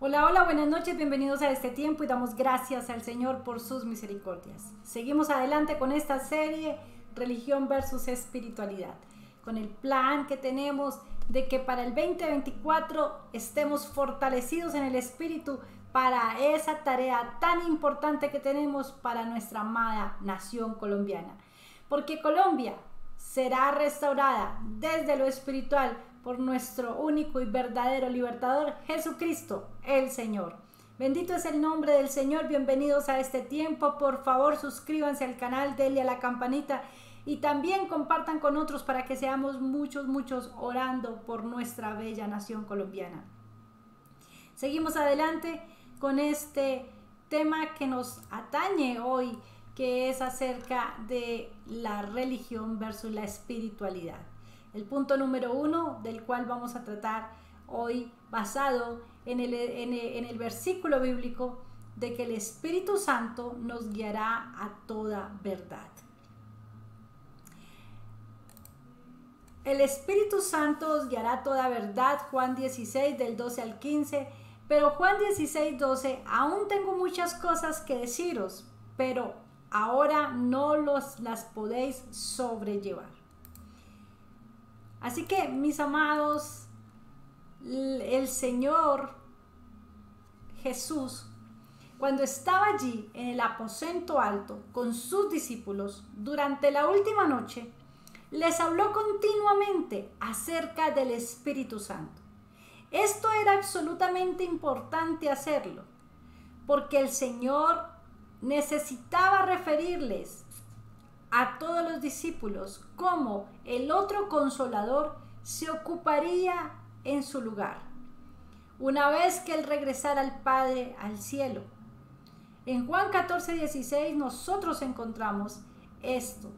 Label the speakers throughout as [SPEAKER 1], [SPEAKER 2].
[SPEAKER 1] Hola, hola, buenas noches, bienvenidos a este tiempo y damos gracias al Señor por sus misericordias. Seguimos adelante con esta serie, Religión versus Espiritualidad, con el plan que tenemos de que para el 2024 estemos fortalecidos en el Espíritu para esa tarea tan importante que tenemos para nuestra amada nación colombiana. Porque Colombia será restaurada desde lo espiritual por nuestro único y verdadero libertador, Jesucristo, el Señor. Bendito es el nombre del Señor. Bienvenidos a este tiempo. Por favor, suscríbanse al canal, denle a la campanita y también compartan con otros para que seamos muchos orando por nuestra bella nación colombiana. Seguimos adelante con este tema que nos atañe hoy, que es acerca de la religión versus la espiritualidad. El punto número 1 del cual vamos a tratar hoy, basado en el versículo bíblico de que el Espíritu Santo nos guiará a toda verdad. El Espíritu Santo os guiará a toda verdad, Juan 16 del 12 al 15, pero Juan 16, 12, aún tengo muchas cosas que deciros, pero ahora no las podéis sobrellevar. Así que, mis amados, el Señor Jesús, cuando estaba allí en el aposento alto con sus discípulos durante la última noche, les habló continuamente acerca del Espíritu Santo. Esto era absolutamente importante hacerlo, porque el Señor necesitaba referirles a todos los discípulos cómo el otro consolador se ocuparía en su lugar una vez que él regresara al Padre al cielo. En Juan 14, 16 nosotros encontramos esto.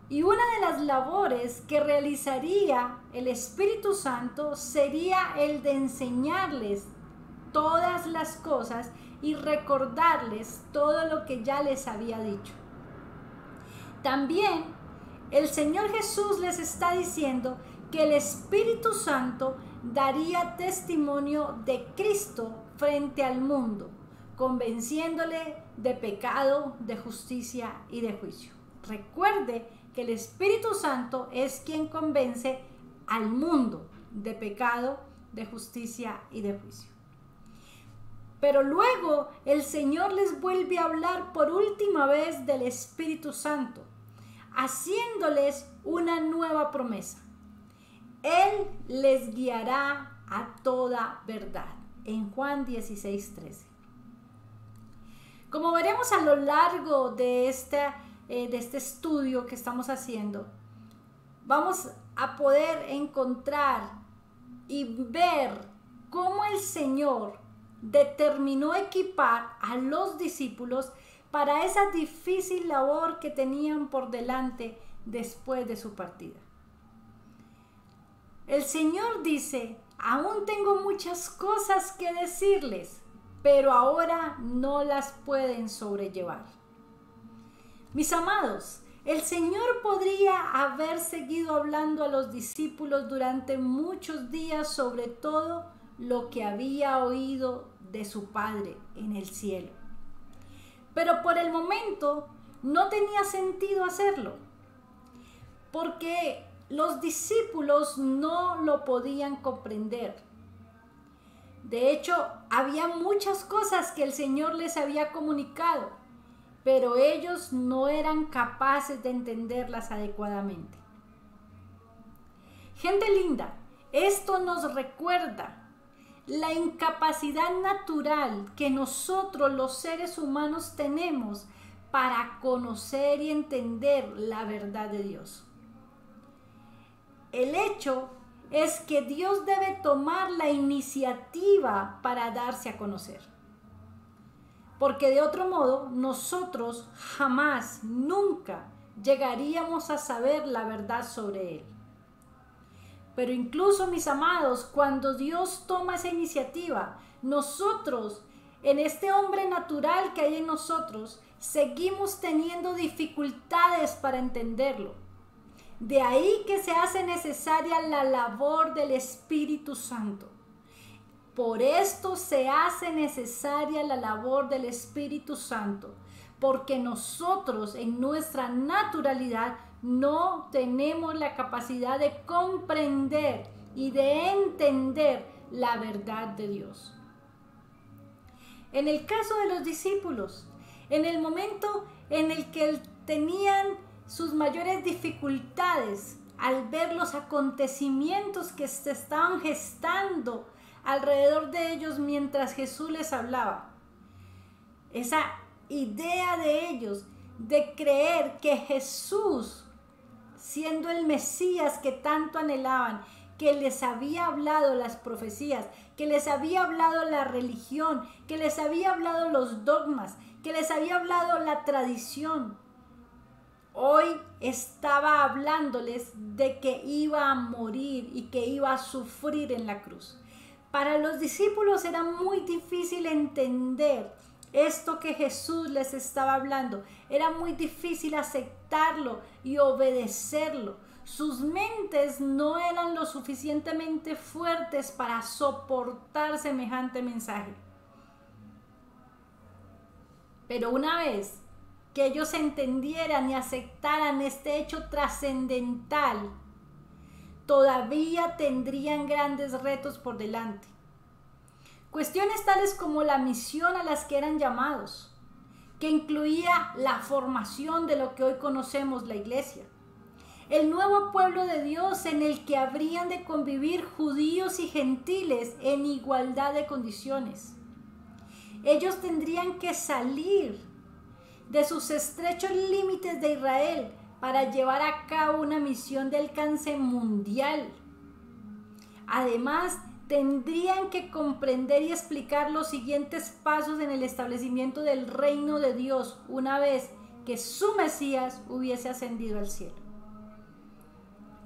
[SPEAKER 1] Y una de las labores que realizaría el Espíritu Santo sería el de enseñarles todas las cosas y recordarles todo lo que ya les había dicho. También el Señor Jesús les está diciendo que el Espíritu Santo daría testimonio de Cristo frente al mundo, convenciéndole de pecado, de justicia y de juicio. Recuerde que el Espíritu Santo es quien convence al mundo de pecado, de justicia y de juicio. Pero luego el Señor les vuelve a hablar por última vez del Espíritu Santo, haciéndoles una nueva promesa. Él les guiará a toda verdad. En Juan 16, 13. Como veremos a lo largo de este estudio que estamos haciendo, vamos a poder encontrar y ver cómo el Señor determinó equipar a los discípulos para esa difícil labor que tenían por delante después de su partida. El Señor dice: aún tengo muchas cosas que decirles, pero ahora no las pueden sobrellevar. Mis amados, el Señor podría haber seguido hablando a los discípulos durante muchos días sobre todo lo que había oído de su Padre en el cielo. Pero por el momento no tenía sentido hacerlo, porque los discípulos no lo podían comprender. De hecho, había muchas cosas que el Señor les había comunicado, pero ellos no eran capaces de entenderlas adecuadamente. Gente linda, esto nos recuerda la incapacidad natural que nosotros los seres humanos tenemos para conocer y entender la verdad de Dios. El hecho es que Dios debe tomar la iniciativa para darse a conocer, porque de otro modo nosotros jamás, nunca llegaríamos a saber la verdad sobre Él. Pero incluso, mis amados, cuando Dios toma esa iniciativa, nosotros, en este hombre natural que hay en nosotros, seguimos teniendo dificultades para entenderlo. De ahí que se hace necesaria la labor del Espíritu Santo. Por esto se hace necesaria la labor del Espíritu Santo, porque nosotros en nuestra naturalidad no tenemos la capacidad de comprender y de entender la verdad de Dios. En el caso de los discípulos, en el momento en el que tenían sus mayores dificultades al ver los acontecimientos que se estaban gestando alrededor de ellos mientras Jesús les hablaba, esa idea de ellos de creer que Jesús, siendo el Mesías que tanto anhelaban, que les había hablado las profecías, que les había hablado la religión, que les había hablado los dogmas, que les había hablado la tradición, hoy estaba hablándoles de que iba a morir y que iba a sufrir en la cruz. Para los discípulos era muy difícil entender esto que Jesús les estaba hablando. Era muy difícil aceptarlo y obedecerlo. Sus mentes no eran lo suficientemente fuertes para soportar semejante mensaje. Pero una vez que ellos entendieran y aceptaran este hecho trascendental, todavía tendrían grandes retos por delante. Cuestiones tales como la misión a las que eran llamados, que incluía la formación de lo que hoy conocemos la iglesia. El nuevo pueblo de Dios en el que habrían de convivir judíos y gentiles en igualdad de condiciones. Ellos tendrían que salir de sus estrechos límites de Israel para llevar a cabo una misión de alcance mundial. Además, tendrían que comprender y explicar los siguientes pasos en el establecimiento del reino de Dios una vez que su Mesías hubiese ascendido al cielo.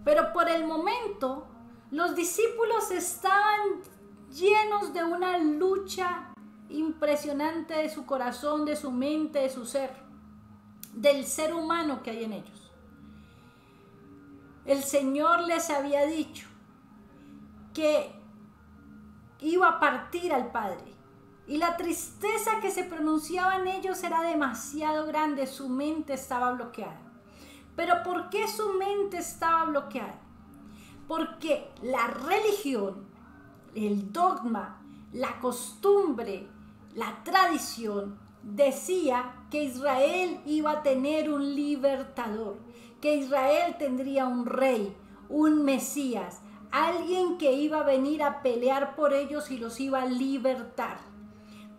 [SPEAKER 1] Pero por el momento, los discípulos estaban llenos de una lucha impresionante de su corazón, de su mente, de su ser, del ser humano que hay en ellos. El Señor les había dicho que iba a partir al Padre, y la tristeza que se pronunciaba en ellos era demasiado grande. Su mente estaba bloqueada. ¿Pero por qué su mente estaba bloqueada? Porque la religión, el dogma, la costumbre, la tradición decía que Israel iba a tener un libertador, que Israel tendría un rey, un Mesías, alguien que iba a venir a pelear por ellos y los iba a libertar.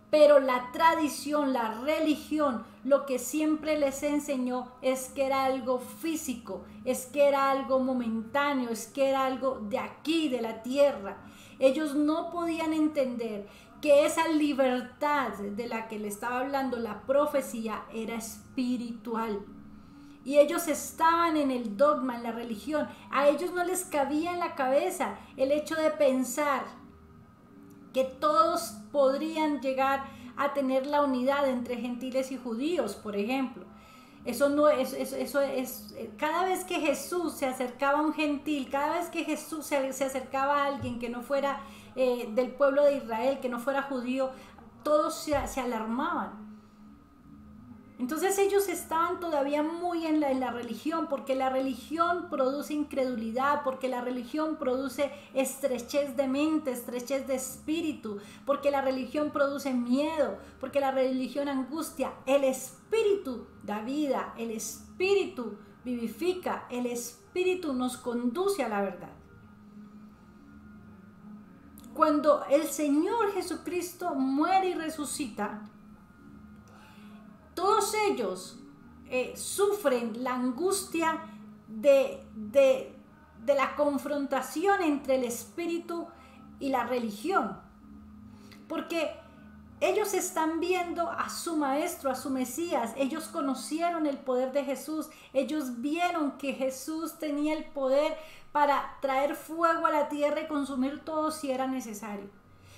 [SPEAKER 1] Pero la tradición, la religión, lo que siempre les enseñó es que era algo físico, es que era algo momentáneo, es que era algo de aquí, de la tierra. Ellos no podían entender que esa libertad de la que le estaba hablando la profecía era espiritual. Y ellos estaban en el dogma, en la religión. A ellos no les cabía en la cabeza el hecho de pensar que todos podrían llegar a tener la unidad entre gentiles y judíos, por ejemplo. Eso es cada vez que Jesús se acercaba a un gentil, cada vez que Jesús se acercaba a alguien que no fuera del pueblo de Israel, que no fuera judío, todos se alarmaban. Entonces ellos estaban todavía muy en la religión, porque la religión produce incredulidad, porque la religión produce estrechez de mente, estrechez de espíritu, porque la religión produce miedo, porque la religión angustia. El espíritu da vida, el espíritu vivifica, el espíritu nos conduce a la verdad. Cuando el Señor Jesucristo muere y resucita, todos ellos sufren la angustia de la confrontación entre el espíritu y la religión, porque ellos están viendo a su maestro, a su Mesías. Ellos conocieron el poder de Jesús, ellos vieron que Jesús tenía el poder para traer fuego a la tierra y consumir todo si era necesario.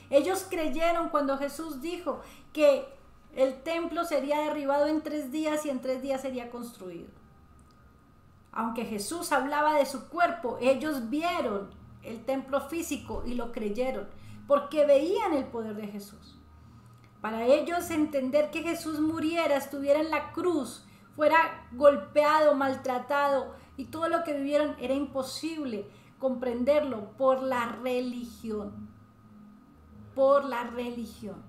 [SPEAKER 1] Ellos creyeron cuando Jesús dijo que el templo sería derribado en 3 días y en 3 días sería construido. Aunque Jesús hablaba de su cuerpo, ellos vieron el templo físico y lo creyeron. porque veían el poder de Jesús. Para ellos entender que Jesús muriera, estuviera en la cruz, fuera golpeado, maltratado y todo lo que vivieron, era imposible comprenderlo por la religión. Por la religión.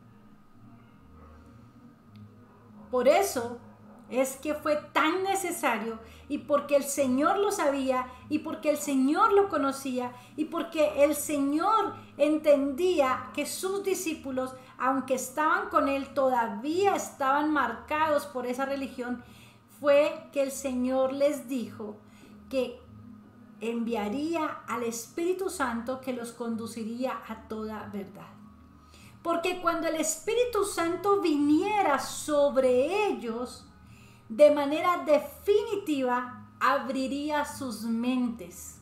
[SPEAKER 1] Por eso es que fue tan necesario, y porque el Señor lo sabía, y porque el Señor lo conocía, y porque el Señor entendía que sus discípulos, aunque estaban con Él, todavía estaban marcados por esa religión, fue que el Señor les dijo que enviaría al Espíritu Santo que los conduciría a toda verdad. Porque cuando el Espíritu Santo viniera sobre ellos, de manera definitiva abriría sus mentes.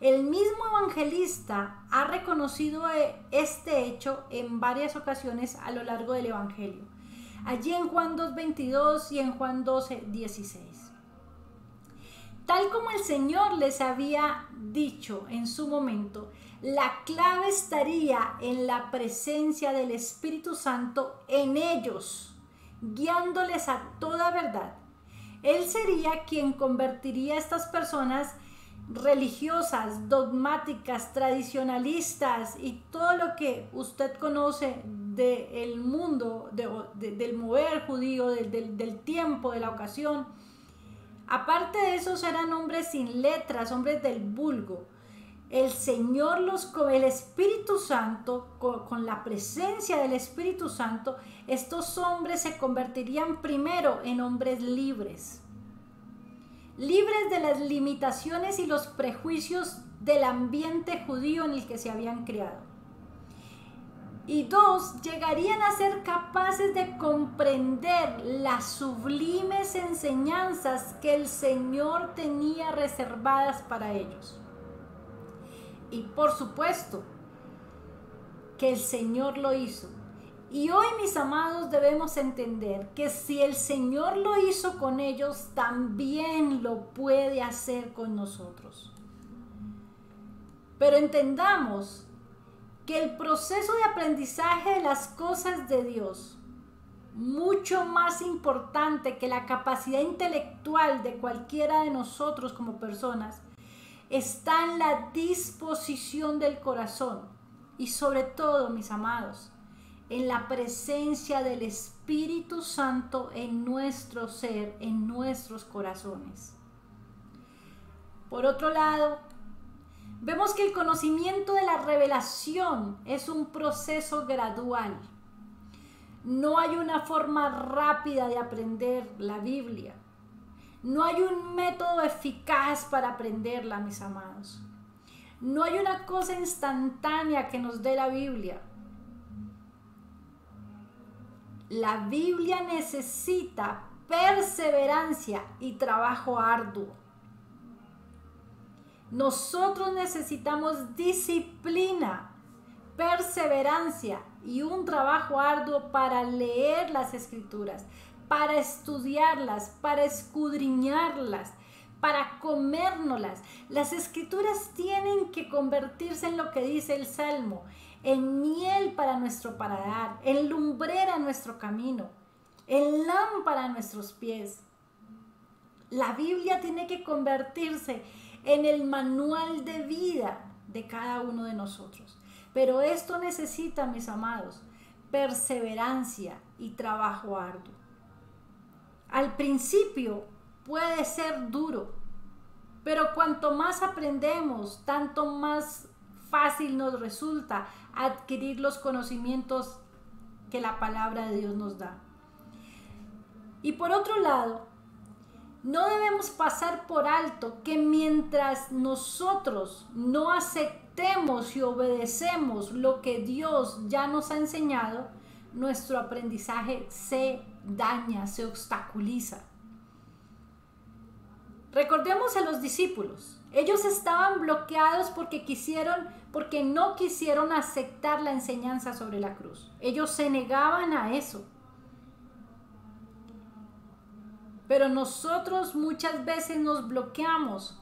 [SPEAKER 1] El mismo evangelista ha reconocido este hecho en varias ocasiones a lo largo del Evangelio. Allí en Juan 2:22 y en Juan 12:16. Tal como el Señor les había dicho en su momento, la clave estaría en la presencia del Espíritu Santo en ellos, guiándoles a toda verdad. Él sería quien convertiría a estas personas religiosas, dogmáticas, tradicionalistas y todo lo que usted conoce del mundo, del mover judío, del tiempo, de la ocasión. Aparte de esos eran hombres sin letras, hombres del vulgo. El Señor con el Espíritu Santo, con la presencia del Espíritu Santo, estos hombres se convertirían primero en hombres libres. Libres de las limitaciones y los prejuicios del ambiente judío en el que se habían criado. Y dos, llegarían a ser capaces de comprender las sublimes enseñanzas que el Señor tenía reservadas para ellos. Y por supuesto que el Señor lo hizo. Y hoy, mis amados, debemos entender que si el Señor lo hizo con ellos, también lo puede hacer con nosotros. Pero entendamos que el proceso de aprendizaje de las cosas de Dios, mucho más importante que la capacidad intelectual de cualquiera de nosotros como personas, está en la disposición del corazón y sobre todo, mis amados, en la presencia del Espíritu Santo en nuestro ser, en nuestros corazones. Por otro lado, vemos que el conocimiento de la revelación es un proceso gradual. No hay una forma rápida de aprender la Biblia. No hay un método eficaz para aprenderla, mis amados. No hay una cosa instantánea que nos dé la Biblia. La Biblia necesita perseverancia y trabajo arduo. Nosotros necesitamos disciplina, perseverancia y un trabajo arduo para leer las Escrituras, para estudiarlas, para escudriñarlas, para comérnoslas. Las Escrituras tienen que convertirse en lo que dice el Salmo, en miel para nuestro paladar, en lumbrera a nuestro camino, en lámpara a nuestros pies. La Biblia tiene que convertirse en el manual de vida de cada uno de nosotros. Pero esto necesita, mis amados, perseverancia y trabajo arduo. Al principio puede ser duro, pero cuanto más aprendemos, tanto más fácil nos resulta adquirir los conocimientos que la palabra de Dios nos da. Y por otro lado, no debemos pasar por alto que mientras nosotros no aceptemos y obedecemos lo que Dios ya nos ha enseñado, nuestro aprendizaje se daña, se obstaculiza. Recordemos a los discípulos. Ellos estaban bloqueados porque no quisieron aceptar la enseñanza sobre la cruz. Ellos se negaban a eso. Pero nosotros muchas veces nos bloqueamos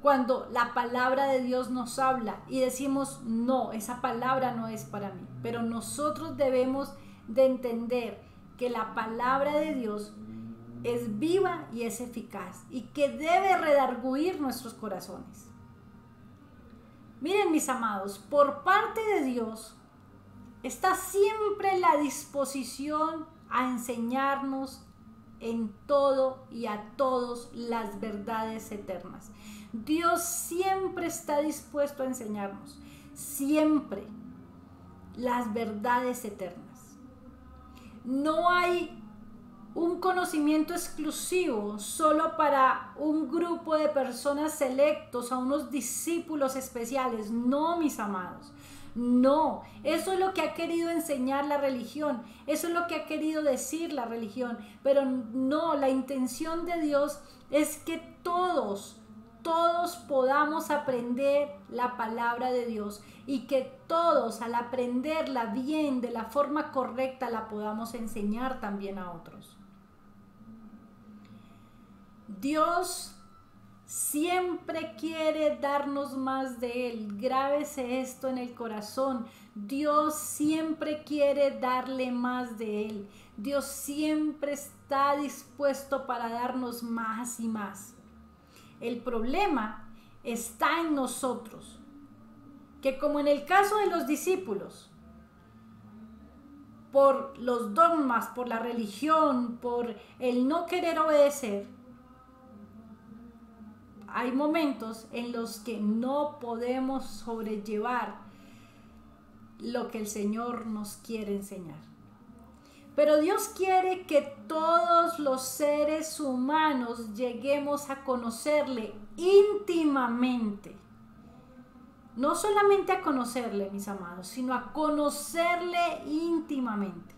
[SPEAKER 1] cuando la palabra de Dios nos habla y decimos, no, esa palabra no es para mí. Pero nosotros debemos de entender que la palabra de Dios es viva y es eficaz y que debe redarguir nuestros corazones. Miren, mis amados, por parte de Dios está siempre la disposición a enseñarnos en todo y a todos las verdades eternas. Dios siempre está dispuesto a enseñarnos, siempre, las verdades eternas. No hay un conocimiento exclusivo solo para un grupo de personas selectos, a unos discípulos especiales. No, mis amados. No, eso es lo que ha querido enseñar la religión, eso es lo que ha querido decir la religión, pero no, la intención de Dios es que todos podamos aprender la palabra de Dios y que todos, al aprenderla bien, de la forma correcta, la podamos enseñar también a otros. Dios siempre quiere darnos más de Él. Grábese esto en el corazón. Dios siempre quiere darle más de Él. Dios siempre está dispuesto para darnos más y más. El problema está en nosotros, que como en el caso de los discípulos, por los dogmas, por la religión, por el no querer obedecer, hay momentos en los que no podemos sobrellevar lo que el Señor nos quiere enseñar. Pero Dios quiere que todos los seres humanos lleguemos a conocerle íntimamente. No solamente a conocerle, mis amados, sino a conocerle íntimamente.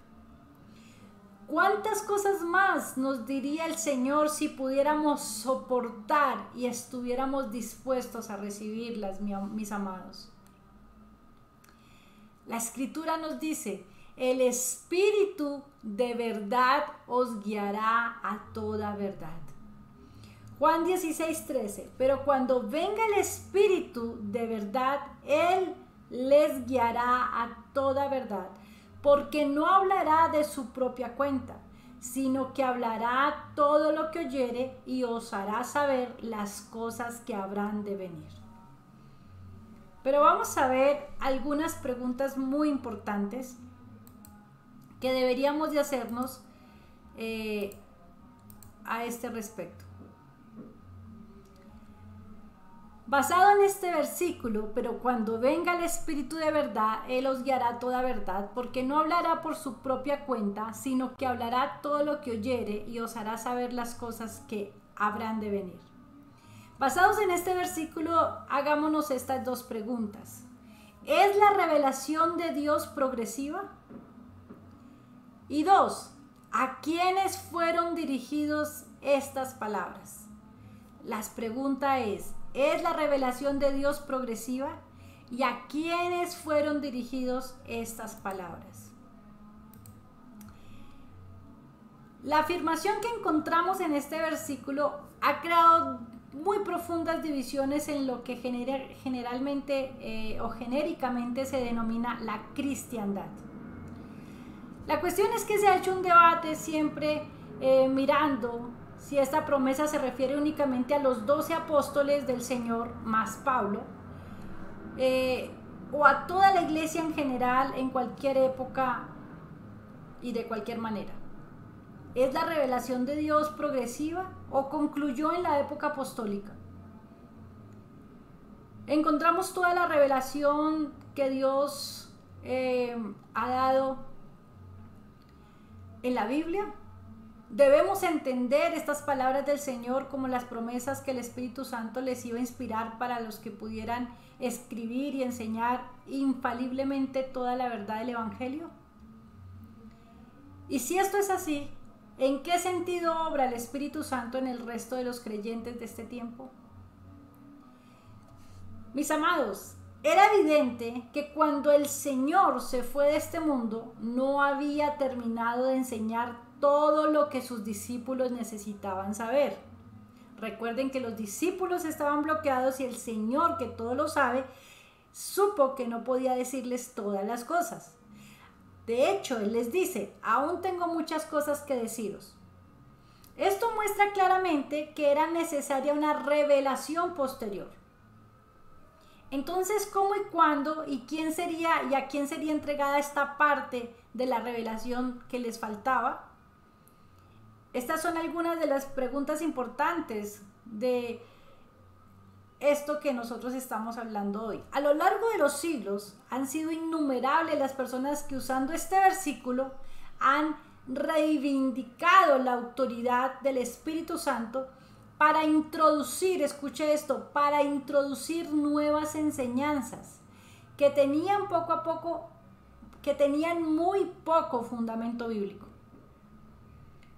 [SPEAKER 1] ¿Cuántas cosas más nos diría el Señor si pudiéramos soportar y estuviéramos dispuestos a recibirlas, mis amados? La Escritura nos dice, el Espíritu de verdad os guiará a toda verdad. Juan 16:13, pero cuando venga el Espíritu de verdad, Él les guiará a toda verdad, porque no hablará de su propia cuenta, sino que hablará todo lo que oyere y os hará saber las cosas que habrán de venir. Pero vamos a ver algunas preguntas muy importantes que deberíamos de hacernos a este respecto. Basado en este versículo, pero cuando venga el Espíritu de verdad, Él os guiará a toda verdad, porque no hablará por su propia cuenta, sino que hablará todo lo que oyere y os hará saber las cosas que habrán de venir. Basados en este versículo, hagámonos estas dos preguntas. ¿Es la revelación de Dios progresiva? Y dos, ¿a quiénes fueron dirigidos estas palabras? La pregunta ¿es la revelación de Dios progresiva? ¿Y a quiénes fueron dirigidos estas palabras? La afirmación que encontramos en este versículo ha creado muy profundas divisiones en lo que generalmente o genéricamente se denomina la cristiandad. La cuestión es que se ha hecho un debate siempre mirando si esta promesa se refiere únicamente a los 12 apóstoles del Señor más Pablo, o a toda la iglesia en general, en cualquier época y de cualquier manera. ¿Es la revelación de Dios progresiva o concluyó en la época apostólica? Encontramos toda la revelación que Dios ha dado en la Biblia. Debemos entender estas palabras del Señor como las promesas que el Espíritu Santo les iba a inspirar para los que pudieran escribir y enseñar infaliblemente toda la verdad del Evangelio. Y si esto es así, ¿en qué sentido obra el Espíritu Santo en el resto de los creyentes de este tiempo? Mis amados, era evidente que cuando el Señor se fue de este mundo, no había terminado de enseñar todo lo que sus discípulos necesitaban saber. Recuerden que los discípulos estaban bloqueados y el Señor, que todo lo sabe, supo que no podía decirles todas las cosas. De hecho, Él les dice, aún tengo muchas cosas que deciros. Esto muestra claramente que era necesaria una revelación posterior. Entonces, ¿cómo y cuándo y quién sería y a quién sería entregada esta parte de la revelación que les faltaba? Estas son algunas de las preguntas importantes de esto que nosotros estamos hablando hoy. A lo largo de los siglos han sido innumerables las personas que usando este versículo han reivindicado la autoridad del Espíritu Santo para introducir, escuche esto, para introducir nuevas enseñanzas que tenían muy poco fundamento bíblico.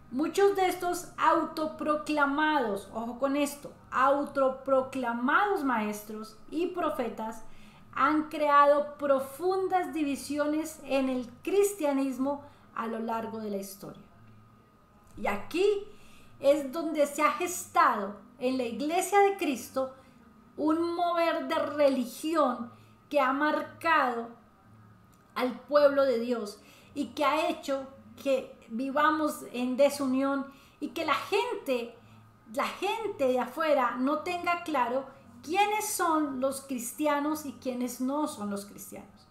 [SPEAKER 1] Muchos de estos autoproclamados, ojo con esto, autoproclamados maestros y profetas han creado profundas divisiones en el cristianismo a lo largo de la historia. Y aquí es donde se ha gestado en la Iglesia de Cristo un mover de religión que ha marcado al pueblo de Dios y que ha hecho que vivamos en desunión y que la gente de afuera no tenga claro quiénes son los cristianos y quiénes no son los cristianos.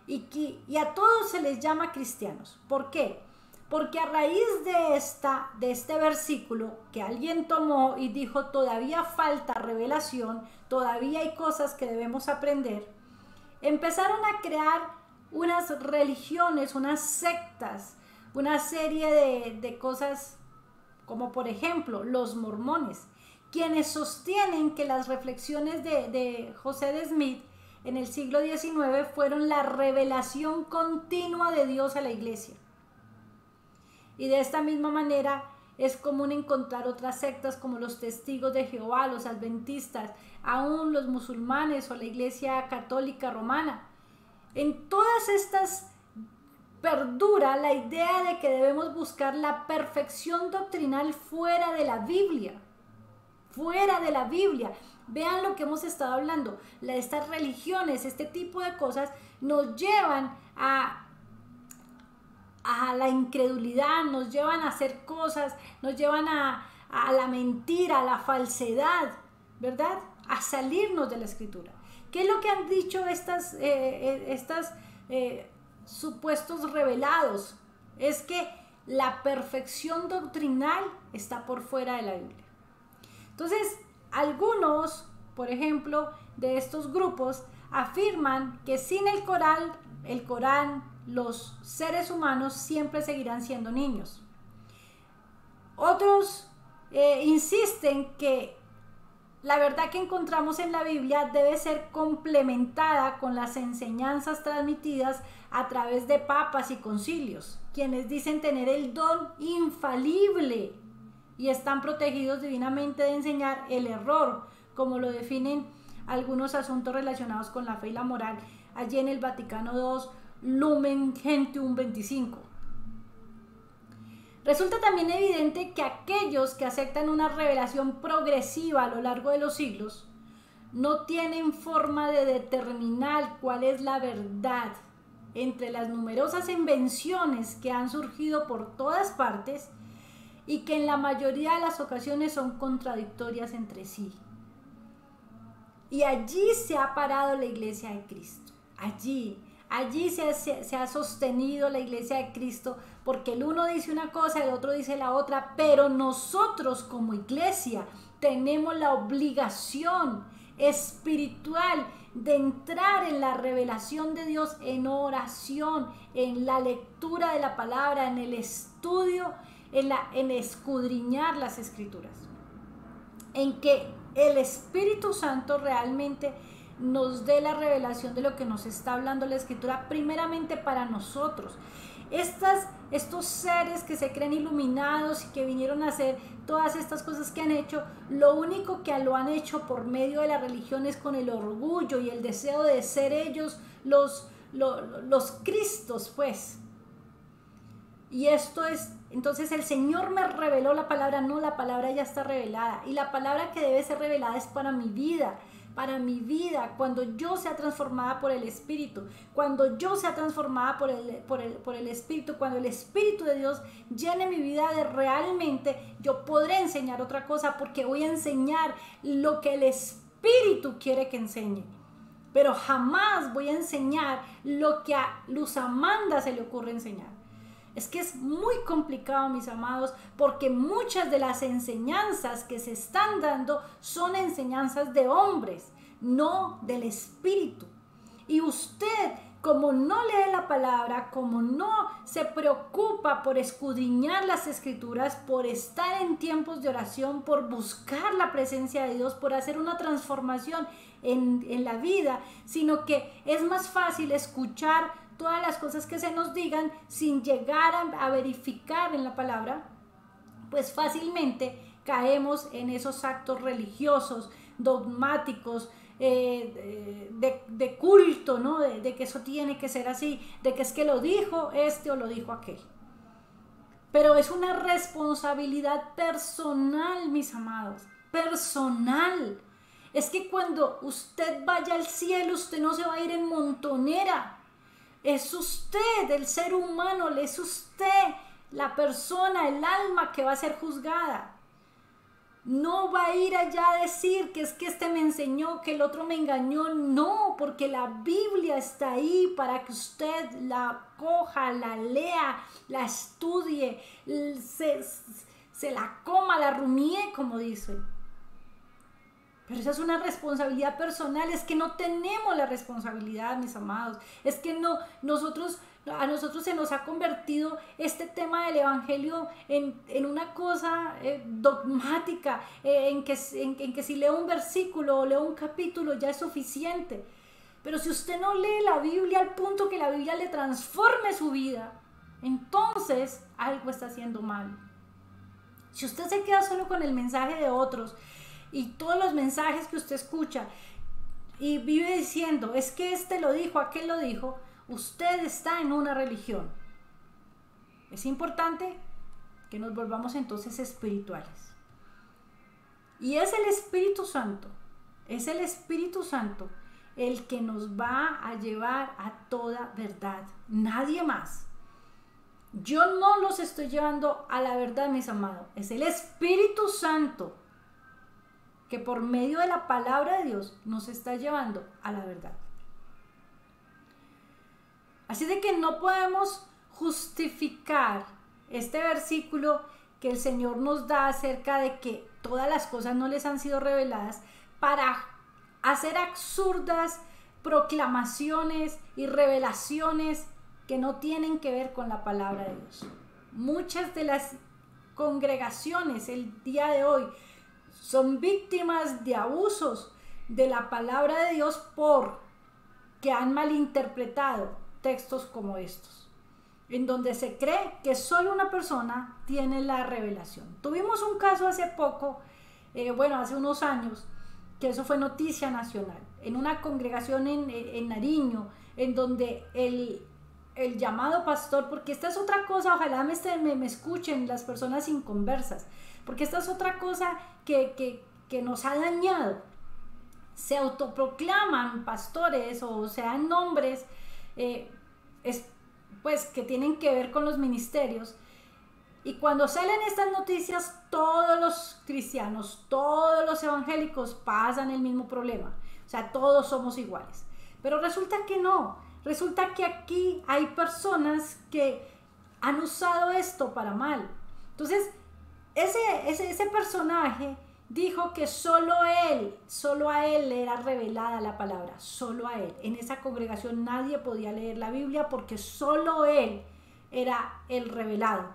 [SPEAKER 1] Y a todos se les llama cristianos. ¿Por qué? Porque a raíz de este versículo que alguien tomó y dijo todavía falta revelación, todavía hay cosas que debemos aprender, empezaron a crear unas religiones, unas sectas, una serie de cosas como por ejemplo los mormones, quienes sostienen que las reflexiones de José de Smith en el siglo XIX fueron la revelación continua de Dios a la iglesia. Y de esta misma manera es común encontrar otras sectas como los testigos de Jehová, los adventistas, aún los musulmanes o la iglesia católica romana. En todas estas perdura la idea de que debemos buscar la perfección doctrinal fuera de la Biblia. Fuera de la Biblia. Vean lo que hemos estado hablando. Estas religiones, este tipo de cosas nos llevan a la incredulidad, nos llevan a hacer cosas, nos llevan a la mentira, a la falsedad, ¿verdad? A salirnos de la Escritura. ¿Qué es lo que han dicho estas supuestos revelados? Es que la perfección doctrinal está por fuera de la Biblia. Entonces, algunos, por ejemplo, de estos grupos afirman que sin el Corán, los seres humanos siempre seguirán siendo niños. Otros insisten que la verdad que encontramos en la Biblia debe ser complementada con las enseñanzas transmitidas a través de papas y concilios, quienes dicen tener el don infalible y están protegidos divinamente de enseñar el error, como lo definen algunos asuntos relacionados con la fe y la moral, allí en el Vaticano II, Lumen Gentium 25. Resulta también evidente que aquellos que aceptan una revelación progresiva a lo largo de los siglos no tienen forma de determinar cuál es la verdad entre las numerosas invenciones que han surgido por todas partes y que en la mayoría de las ocasiones son contradictorias entre sí. Y allí se ha parado la Iglesia de Cristo. Allí se ha sostenido la Iglesia de Cristo, porque el uno dice una cosa, el otro dice la otra, pero nosotros como iglesia tenemos la obligación espiritual de entrar en la revelación de Dios en oración, en la lectura de la palabra, en el estudio, en escudriñar las Escrituras, en que el Espíritu Santo realmente nos dé la revelación de lo que nos está hablando la Escritura, primeramente para nosotros. Estos seres que se creen iluminados y que vinieron a hacer todas estas cosas que han hecho, lo único que lo han hecho por medio de la religión es con el orgullo y el deseo de ser ellos los Cristos, pues. Y esto es, entonces el Señor me reveló la palabra, no, la palabra ya está revelada. Y la palabra que debe ser revelada es para mi vida, cuando yo sea transformada por el Espíritu, cuando yo sea transformada por el Espíritu, cuando el Espíritu de Dios llene mi vida de realmente, yo podré enseñar otra cosa, porque voy a enseñar lo que el Espíritu quiere que enseñe. Pero jamás voy a enseñar lo que a Luz Amanda se le ocurre enseñar. Es que es muy complicado, mis amados, porque muchas de las enseñanzas que se están dando son enseñanzas de hombres, no del Espíritu. Y usted, como no lee la palabra, como no se preocupa por escudriñar las Escrituras, por estar en tiempos de oración, por buscar la presencia de Dios, por hacer una transformación en la vida, sino que es más fácil escuchar todas las cosas que se nos digan sin llegar a verificar en la palabra, pues fácilmente caemos en esos actos religiosos, dogmáticos, de culto, ¿no? De que eso tiene que ser así, de que es que lo dijo este o lo dijo aquel. Pero es una responsabilidad personal, mis amados, personal. Es que cuando usted vaya al cielo, usted no se va a ir en montonera. Es usted, el ser humano, es usted, la persona, el alma que va a ser juzgada. No va a ir allá a decir que es que este me enseñó, que el otro me engañó. No, porque la Biblia está ahí para que usted la coja, la lea, la estudie, se la coma, la rumie, como dicen. Pero esa es una responsabilidad personal. Es que no tenemos la responsabilidad, mis amados. Es que no, a nosotros se nos ha convertido este tema del evangelio en una cosa dogmática, en que si leo un versículo o leo un capítulo ya es suficiente. Pero si usted no lee la Biblia al punto que la Biblia le transforme su vida, entonces algo está haciendo mal. Si usted se queda solo con el mensaje de otros y todos los mensajes que usted escucha y vive diciendo, es que este lo dijo, aquel lo dijo, usted está en una religión. Es importante que nos volvamos entonces espirituales. Y es el Espíritu Santo el que nos va a llevar a toda verdad, nadie más. Yo no los estoy llevando a la verdad, mis amados, es el Espíritu Santo que por medio de la palabra de Dios nos está llevando a la verdad. Así de que no podemos justificar este versículo que el Señor nos da acerca de que todas las cosas no les han sido reveladas para hacer absurdas proclamaciones y revelaciones que no tienen que ver con la palabra de Dios. Muchas de las congregaciones el día de hoy son víctimas de abusos de la palabra de Dios porque han malinterpretado textos como estos, en donde se cree que solo una persona tiene la revelación. Tuvimos un caso hace poco, hace unos años, que eso fue noticia nacional, en una congregación en Nariño, en donde el llamado pastor, porque esta es otra cosa, ojalá me escuchen las personas inconversas, porque esta es otra cosa que nos ha dañado. Se autoproclaman pastores o se dan nombres pues que tienen que ver con los ministerios, y cuando salen estas noticias todos los cristianos, todos los evangélicos pasan el mismo problema, o sea, todos somos iguales. Pero resulta que no, resulta que aquí hay personas que han usado esto para mal. Entonces ese personaje dijo que solo a él le era revelada la palabra, solo a él. En esa congregación nadie podía leer la Biblia porque solo él era el revelado.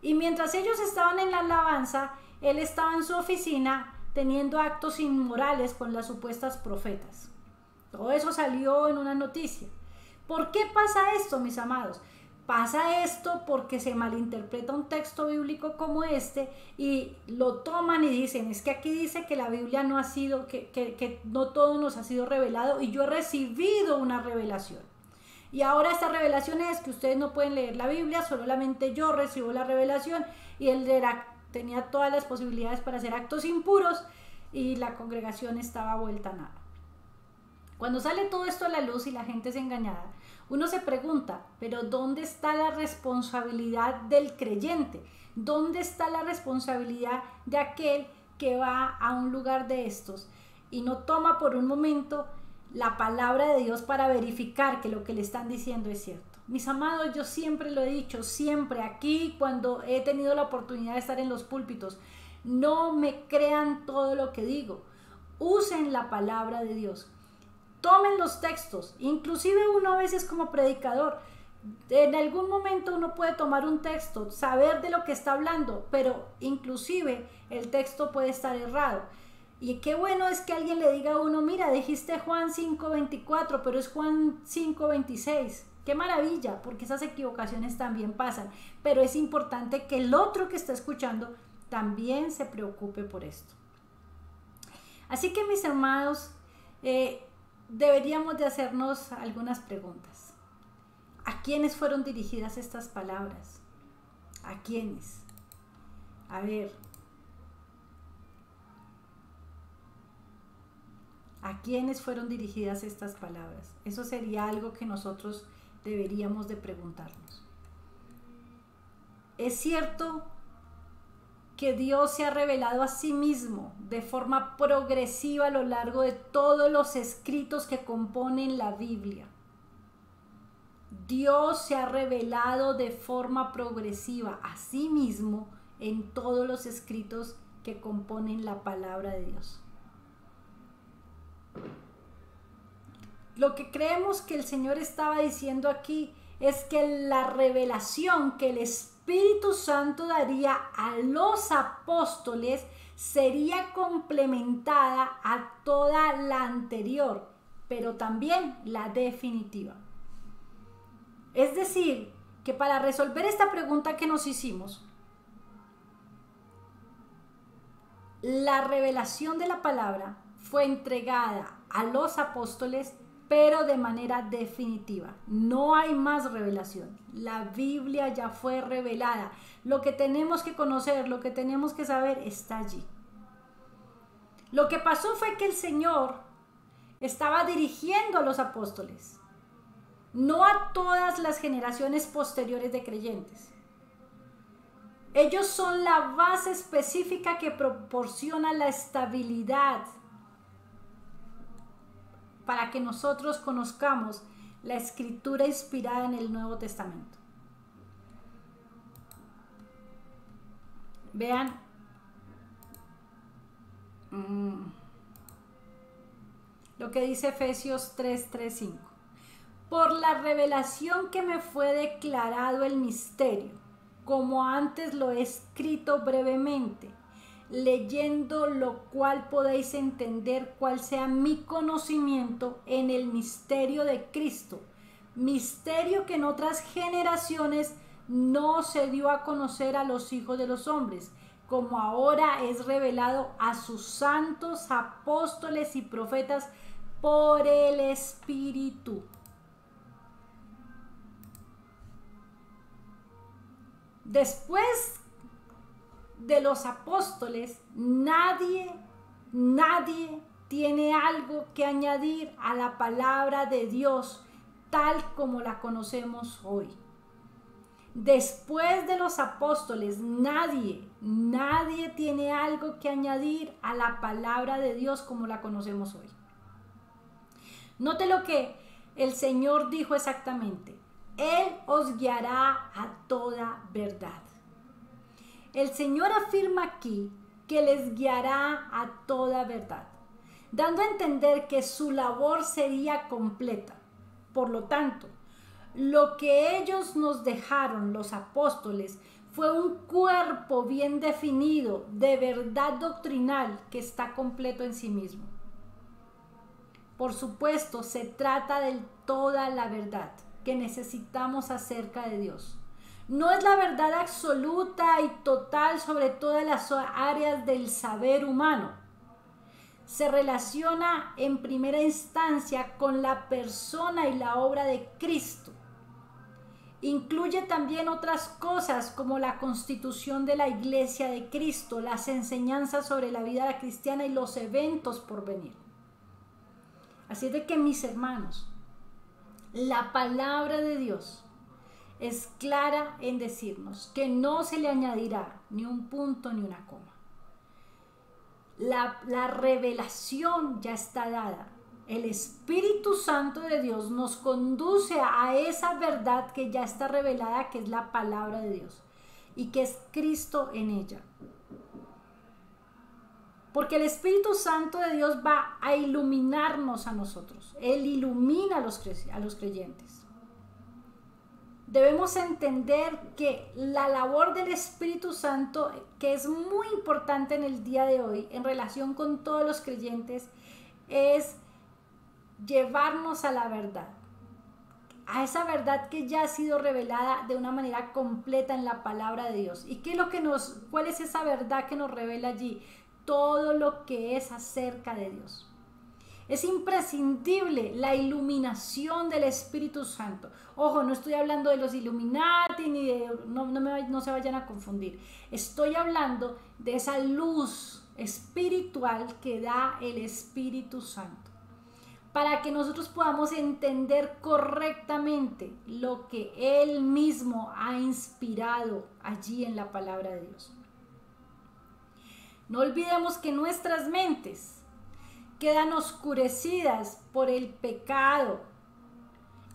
[SPEAKER 1] Y mientras ellos estaban en la alabanza, él estaba en su oficina teniendo actos inmorales con las supuestas profetas. Todo eso salió en una noticia. ¿Por qué pasa esto, mis amados? Pasa esto porque se malinterpreta un texto bíblico como este y lo toman y dicen, es que aquí dice que la Biblia no ha sido, que no todo nos ha sido revelado y yo he recibido una revelación. Y ahora esta revelación es que ustedes no pueden leer la Biblia, solamente yo recibo la revelación, y él tenía todas las posibilidades para hacer actos impuros y la congregación estaba vuelta a nada. Cuando sale todo esto a la luz y la gente es engañada, uno se pregunta, pero ¿dónde está la responsabilidad del creyente? ¿Dónde está la responsabilidad de aquel que va a un lugar de estos y no toma por un momento la palabra de Dios para verificar que lo que le están diciendo es cierto? Mis amados, yo siempre lo he dicho, siempre aquí cuando he tenido la oportunidad de estar en los púlpitos, no me crean todo lo que digo, usen la palabra de Dios, tomen los textos, inclusive uno a veces como predicador, en algún momento uno puede tomar un texto, saber de lo que está hablando, pero inclusive el texto puede estar errado. Y qué bueno es que alguien le diga a uno, mira, dijiste Juan 5:24, pero es Juan 5:26. Qué maravilla, porque esas equivocaciones también pasan. Pero es importante que el otro que está escuchando también se preocupe por esto. Así que, mis amados, deberíamos de hacernos algunas preguntas. ¿A quiénes fueron dirigidas estas palabras? ¿A quiénes? A ver. ¿A quiénes fueron dirigidas estas palabras? Eso sería algo que nosotros deberíamos de preguntarnos. Es cierto que Dios se ha revelado a sí mismo de forma progresiva a lo largo de todos los escritos que componen la Biblia. Dios se ha revelado de forma progresiva a sí mismo en todos los escritos que componen la palabra de Dios. Lo que creemos que el Señor estaba diciendo aquí es que la revelación que el Espíritu Santo daría a los apóstoles sería complementada a toda la anterior, pero también la definitiva. Es decir, que para resolver esta pregunta que nos hicimos, la revelación de la palabra fue entregada a los apóstoles, pero de manera definitiva. No hay más revelación. La Biblia ya fue revelada. Lo que tenemos que conocer, lo que tenemos que saber está allí. Lo que pasó fue que el Señor estaba dirigiendo a los apóstoles, no a todas las generaciones posteriores de creyentes. Ellos son la base específica que proporciona la estabilidad para que nosotros conozcamos la escritura inspirada en el Nuevo Testamento. Vean, lo que dice Efesios 3:5. Por la revelación que me fue declarado el misterio, como antes lo he escrito brevemente, leyendo lo cual podéis entender cuál sea mi conocimiento en el misterio de Cristo, misterio que en otras generaciones no se dio a conocer a los hijos de los hombres, como ahora es revelado a sus santos apóstoles y profetas por el Espíritu. Después de los apóstoles, nadie tiene algo que añadir a la palabra de Dios tal como la conocemos hoy. Después de los apóstoles, nadie tiene algo que añadir a la palabra de Dios como la conocemos hoy. Note lo que el Señor dijo exactamente. Él os guiará a toda verdad. El Señor afirma aquí que les guiará a toda verdad, dando a entender que su labor sería completa. Por lo tanto, lo que ellos nos dejaron, los apóstoles, fue un cuerpo bien definido de verdad doctrinal que está completo en sí mismo. Por supuesto, se trata de toda la verdad que necesitamos acerca de Dios. No es la verdad absoluta y total sobre todas las áreas del saber humano. se relaciona en primera instancia con la persona y la obra de Cristo. Incluye también otras cosas como la constitución de la Iglesia de Cristo, las enseñanzas sobre la vida cristiana y los eventos por venir. Así es de que, mis hermanos, la palabra de Dios es clara en decirnos que no se le añadirá ni un punto ni una coma. La revelación ya está dada. El Espíritu Santo de Dios nos conduce a esa verdad que ya está revelada, que es la palabra de Dios y que es Cristo en ella. Porque el Espíritu Santo de Dios va a iluminarnos a nosotros. Él ilumina a los creyentes. Debemos entender que la labor del Espíritu Santo, que es muy importante en el día de hoy en relación con todos los creyentes, es llevarnos a la verdad, a esa verdad que ya ha sido revelada de una manera completa en la palabra de Dios. ¿Y qué es cuál es esa verdad que nos revela allí? Todo lo que es acerca de Dios. Es imprescindible la iluminación del Espíritu Santo. Ojo, no estoy hablando de los Illuminati ni de, no se vayan a confundir. Estoy hablando de esa luz espiritual que da el Espíritu Santo, para que nosotros podamos entender correctamente lo que Él mismo ha inspirado allí en la palabra de Dios. No olvidemos que nuestras mentes quedan oscurecidas por el pecado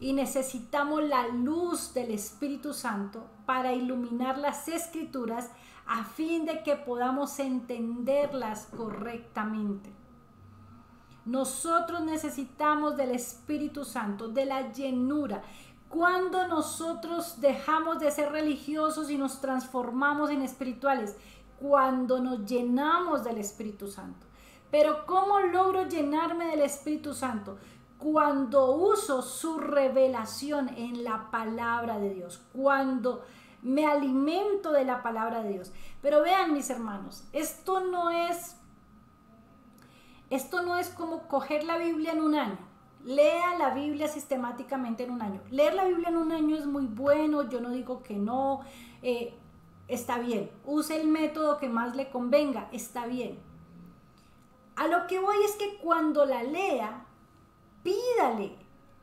[SPEAKER 1] y necesitamos la luz del Espíritu Santo para iluminar las Escrituras a fin de que podamos entenderlas correctamente. Nosotros necesitamos del Espíritu Santo, de la llenura. Cuando nosotros dejamos de ser religiosos y nos transformamos en espirituales, cuando nos llenamos del Espíritu Santo. Pero ¿cómo logro llenarme del Espíritu Santo? Cuando uso su revelación en la palabra de Dios, cuando me alimento de la palabra de Dios. Pero vean, mis hermanos, esto no es como coger la Biblia en un año. Lea la Biblia sistemáticamente en un año. Leer la Biblia en un año es muy bueno, yo no digo que no, está bien. Use el método que más le convenga, está bien. A lo que voy es que cuando la lea, pídale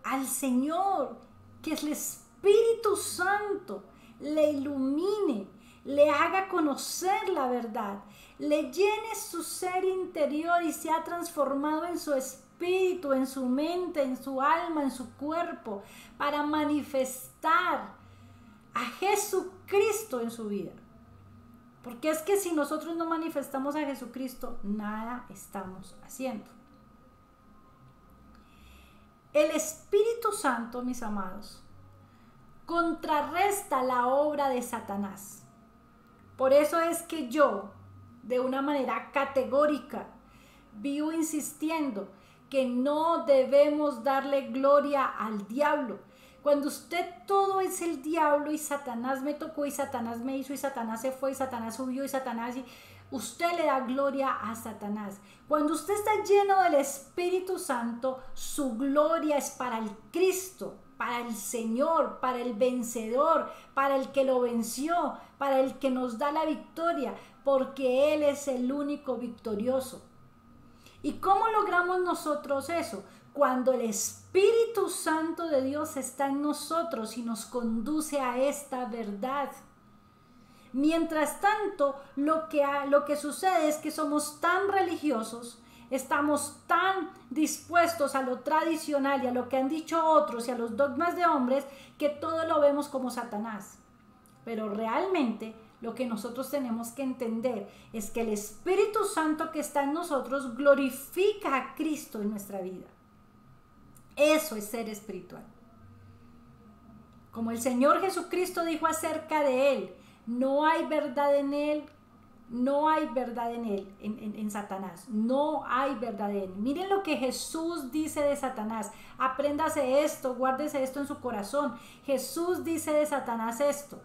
[SPEAKER 1] al Señor que el Espíritu Santo le ilumine, le haga conocer la verdad, le llene su ser interior y sea transformado en su espíritu, en su mente, en su alma, en su cuerpo, para manifestar a Jesucristo en su vida. Porque es que si nosotros no manifestamos a Jesucristo, nada estamos haciendo. El Espíritu Santo, mis amados, contrarresta la obra de Satanás. Por eso es que yo, de una manera categórica, vivo insistiendo que no debemos darle gloria al diablo. Cuando usted todo es el diablo y Satanás me tocó y Satanás me hizo y Satanás se fue y Satanás subió y Satanás, y usted le da gloria a Satanás. Cuando usted está lleno del Espíritu Santo, su gloria es para el Cristo, para el Señor, para el vencedor, para el que lo venció, para el que nos da la victoria, porque Él es el único victorioso. ¿Y cómo logramos nosotros eso? Cuando el Espíritu Santo de Dios está en nosotros y nos conduce a esta verdad. Mientras tanto, lo que sucede es que somos tan religiosos, estamos tan dispuestos a lo tradicional y a lo que han dicho otros y a los dogmas de hombres, que todo lo vemos como Satanás. Pero realmente lo que nosotros tenemos que entender es que el Espíritu Santo que está en nosotros glorifica a Cristo en nuestra vida. Eso es ser espiritual. Como el Señor Jesucristo dijo acerca de Él, no hay verdad en Él, no hay verdad en Él, en Satanás, no hay verdad en Él. Miren lo que Jesús dice de Satanás, apréndase esto, guárdese esto en su corazón. Jesús dice de Satanás esto: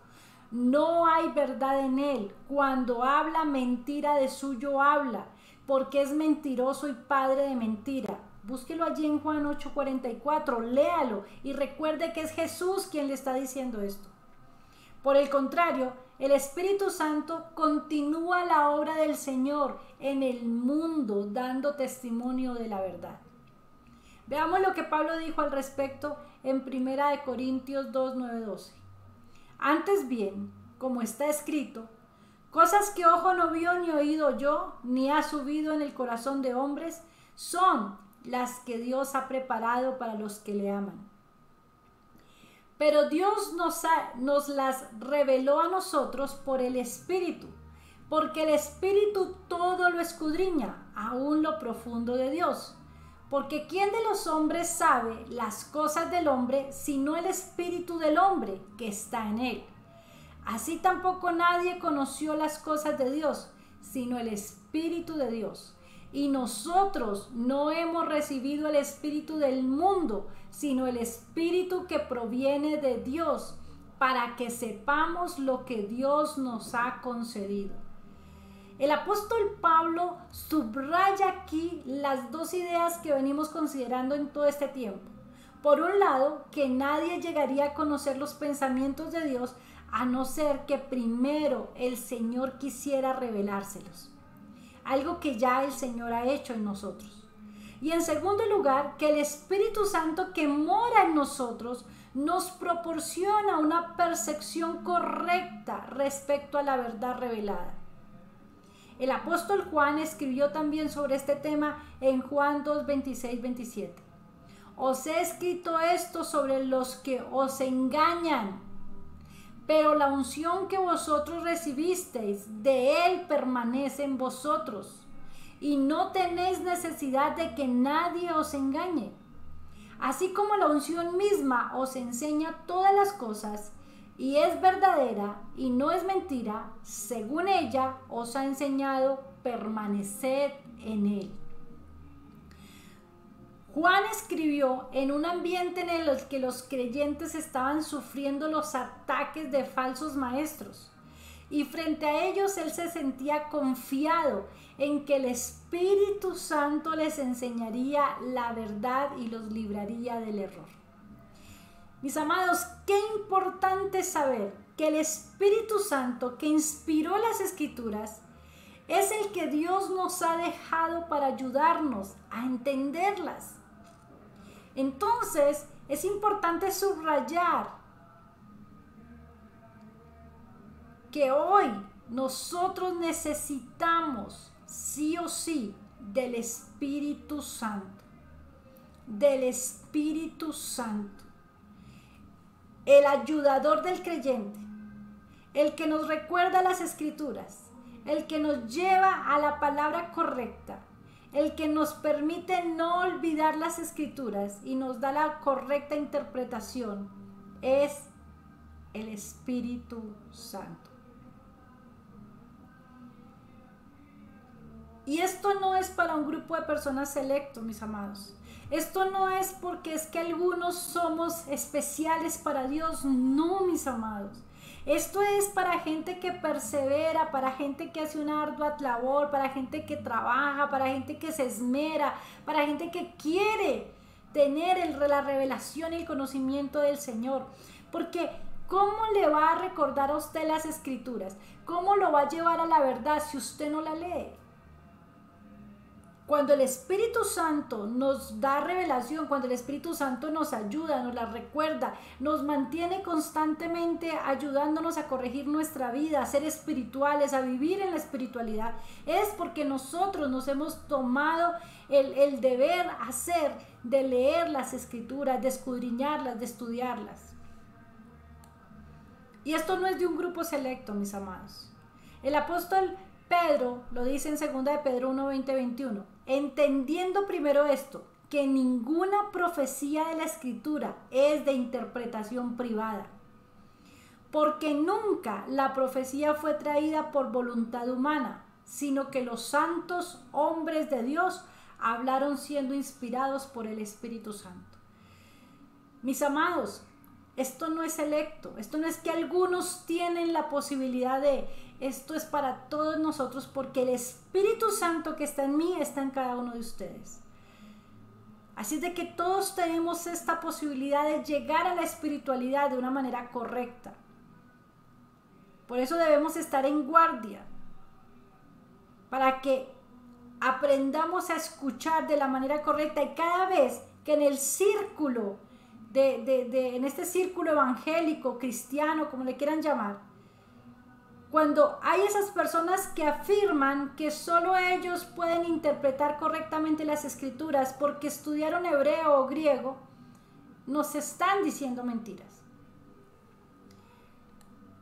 [SPEAKER 1] no hay verdad en Él, cuando habla mentira de suyo habla, porque es mentiroso y padre de mentira. Búsquelo allí en Juan 8:44, léalo y recuerde que es Jesús quien le está diciendo esto. Por el contrario, el Espíritu Santo continúa la obra del Señor en el mundo, dando testimonio de la verdad. Veamos lo que Pablo dijo al respecto en 1 Corintios 2, 9, 12. Antes bien, como está escrito, cosas que ojo no vio ni oído oyó, ni ha subido en el corazón de hombres, son las que Dios ha preparado para los que le aman. Pero Dios nos las reveló a nosotros por el Espíritu, porque el Espíritu todo lo escudriña, aún lo profundo de Dios. Porque ¿quién de los hombres sabe las cosas del hombre, sino el Espíritu del hombre que está en él? Así tampoco nadie conoció las cosas de Dios, sino el Espíritu de Dios. Y nosotros no hemos recibido el espíritu del mundo, sino el Espíritu que proviene de Dios, para que sepamos lo que Dios nos ha concedido. El apóstol Pablo subraya aquí las dos ideas que venimos considerando en todo este tiempo. Por un lado, que nadie llegaría a conocer los pensamientos de Dios a no ser que primero el Señor quisiera revelárselos. Algo que ya el Señor ha hecho en nosotros. Y en segundo lugar, que el Espíritu Santo que mora en nosotros nos proporciona una percepción correcta respecto a la verdad revelada. El apóstol Juan escribió también sobre este tema en Juan 2, 26, 27. Os he escrito esto sobre los que os engañan, pero la unción que vosotros recibisteis de Él permanece en vosotros, y no tenéis necesidad de que nadie os engañe. Así como la unción misma os enseña todas las cosas, y es verdadera y no es mentira, según ella os ha enseñado, permaneced en Él. Juan escribió en un ambiente en el que los creyentes estaban sufriendo los ataques de falsos maestros, y frente a ellos él se sentía confiado en que el Espíritu Santo les enseñaría la verdad y los libraría del error. Mis amados, qué importante saber que el Espíritu Santo que inspiró las Escrituras es el que Dios nos ha dejado para ayudarnos a entenderlas. Entonces, es importante subrayar que hoy nosotros necesitamos sí o sí del Espíritu Santo. Del Espíritu Santo. El ayudador del creyente. El que nos recuerda las Escrituras. El que nos lleva a la palabra correcta. El que nos permite no olvidar las Escrituras y nos da la correcta interpretación es el Espíritu Santo. Y esto no es para un grupo de personas selecto, mis amados. Esto no es porque es que algunos somos especiales para Dios. No, mis amados. Esto es para gente que persevera, para gente que hace una ardua labor, para gente que trabaja, para gente que se esmera, para gente que quiere tener la revelación y el conocimiento del Señor. Porque ¿cómo le va a recordar a usted las Escrituras? ¿Cómo lo va a llevar a la verdad si usted no la lee? Cuando el Espíritu Santo nos da revelación, cuando el Espíritu Santo nos ayuda, nos la recuerda, nos mantiene constantemente ayudándonos a corregir nuestra vida, a ser espirituales, a vivir en la espiritualidad, es porque nosotros nos hemos tomado el deber hacer de leer las Escrituras, de escudriñarlas, de estudiarlas. Y esto no es de un grupo selecto, mis amados. El apóstol Pedro lo dice en 2 de Pedro 1, 20, 21. Entendiendo primero esto, que ninguna profecía de la Escritura es de interpretación privada, porque nunca la profecía fue traída por voluntad humana, sino que los santos hombres de Dios hablaron siendo inspirados por el Espíritu Santo. Mis amados, Esto no es selecto, esto no es que algunos tienen la posibilidad de, esto es para todos nosotros, porque el Espíritu Santo que está en mí está en cada uno de ustedes. Así es de que todos tenemos esta posibilidad de llegar a la espiritualidad de una manera correcta. Por eso debemos estar en guardia, para que aprendamos a escuchar de la manera correcta, y cada vez que en el círculo, en este círculo evangélico, cristiano, como le quieran llamar, cuando hay esas personas que afirman que solo ellos pueden interpretar correctamente las escrituras porque estudiaron hebreo o griego, nos están diciendo mentiras.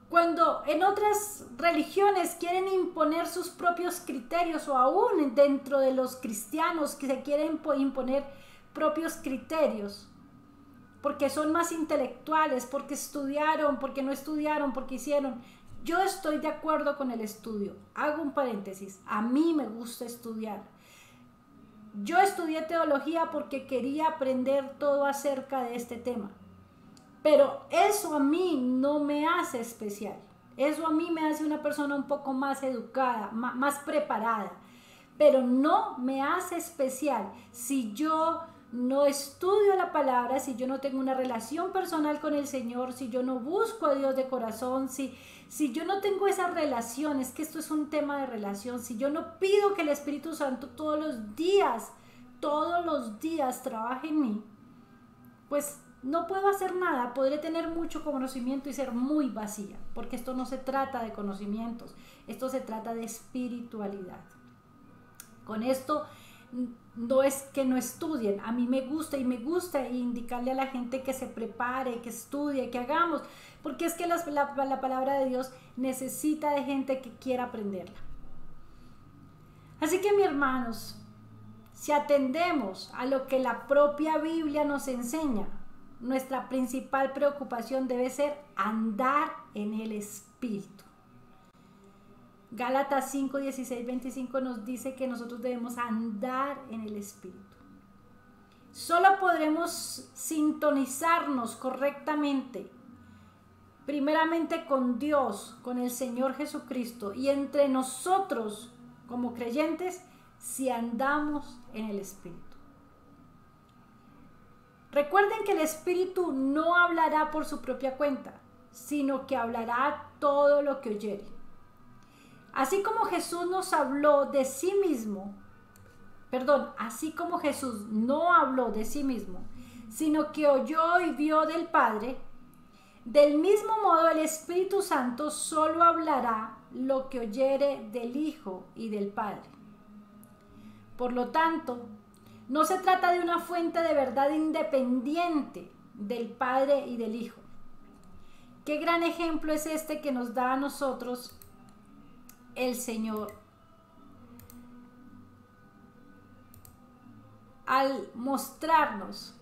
[SPEAKER 1] Cuando en otras religiones quieren imponer sus propios criterios, o aún dentro de los cristianos que se quieren imponer propios criterios, porque son más intelectuales, porque estudiaron, porque no estudiaron, porque hicieron. Yo estoy de acuerdo con el estudio. Hago un paréntesis. A mí me gusta estudiar. Yo estudié teología porque quería aprender todo acerca de este tema. Pero eso a mí no me hace especial. Eso a mí me hace una persona un poco más educada, más preparada. Pero no me hace especial si yo no estudio la palabra, si yo no tengo una relación personal con el Señor, si yo no busco a Dios de corazón, si yo no tengo esa relación. Es que esto es un tema de relación. Si yo no pido que el Espíritu Santo todos los días trabaje en mí, pues no puedo hacer nada. Podré tener mucho conocimiento y ser muy vacía, porque esto no se trata de conocimientos, esto se trata de espiritualidad. Con esto no es que no estudien. A mí me gusta indicarle a la gente que se prepare, que estudie, que hagamos, porque es que la palabra de Dios necesita de gente que quiera aprenderla. Así que, mis hermanos, si atendemos a lo que la propia Biblia nos enseña, nuestra principal preocupación debe ser andar en el Espíritu. Gálatas 5, 16, 25 nos dice que nosotros debemos andar en el Espíritu. Solo podremos sintonizarnos correctamente, primeramente con Dios, con el Señor Jesucristo, y entre nosotros como creyentes, si andamos en el Espíritu. Recuerden que el Espíritu no hablará por su propia cuenta, sino que hablará todo lo que oyere. Así como Jesús nos habló de sí mismo, así como Jesús no habló de sí mismo, sino que oyó y vio del Padre, del mismo modo el Espíritu Santo solo hablará lo que oyere del Hijo y del Padre. Por lo tanto, no se trata de una fuente de verdad independiente del Padre y del Hijo. Qué gran ejemplo es este que nos da a nosotros el Señor al mostrarnos,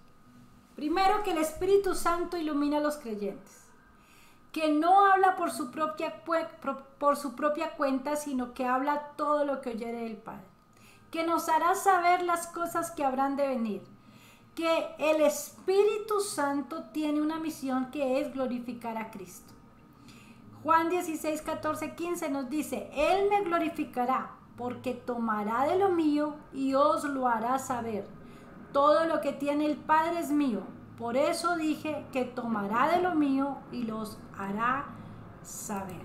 [SPEAKER 1] primero, que el Espíritu Santo ilumina a los creyentes, que no habla por su propia cuenta, sino que habla todo lo que oyere del Padre, que nos hará saber las cosas que habrán de venir, que el Espíritu Santo tiene una misión, que es glorificar a Cristo. Juan 16, 14, 15 nos dice: Él me glorificará, porque tomará de lo mío y os lo hará saber. Todo lo que tiene el Padre es mío. Por eso dije que tomará de lo mío y los hará saber.